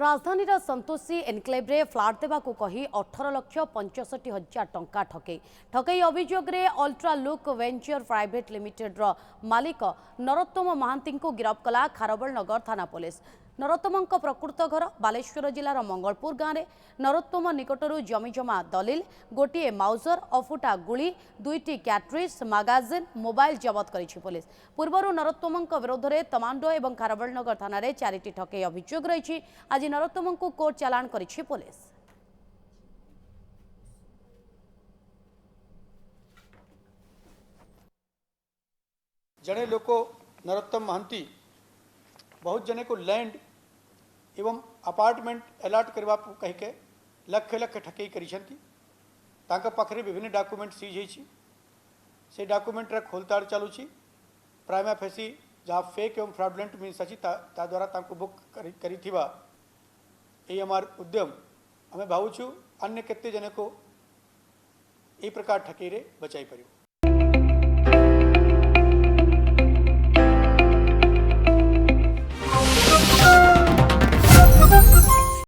राजधानी संतोषी एनक्लेव्रे फ्लाट देवाकू कही 18,65,000 टंका ठकई ठकई अभियोग ultra look venture private limited मालिक नरोत्तम महांती को गिरफ्त कला खारबेल नगर थाना पुलिस। नरोत्तम प्रकृत घर बालेश्वर जिलार मंगलपुर गाँव में नरोत्तम निकटरू जमीजमा दलिल गोटे माउजर अफुटा गुली दुईटी कैट्रिज मैगजीन मोबाइल जबत करिछि पुलिस। पूर्वर नरोत्तम विरोध में तमांडो और खारबेल नगर थाना चारिटी ठकई अभियोग रही। आज नरोत्तम को कोर्ट चालाण करिछि पुलिस। जड़े लोक नरोत्तम महांती बहुत जने को लैंड एवं अपार्टमेंट अलॉट करवा कहीके लक्ष लक्ष ठकई करी विभिन्न डॉक्यूमेंट सीज होती से डॉक्यूमेंट खोलताड़ चलुची प्राइमा फेसी जहाँ फेक एवं फ्रॉडुलेंट मीन्स अच्छी द्वारा बुक करिथिबा ये हमार उद्यम आम भावुँ अन्य केते जने को यही प्रकार ठकई रे बचाई पारिबो।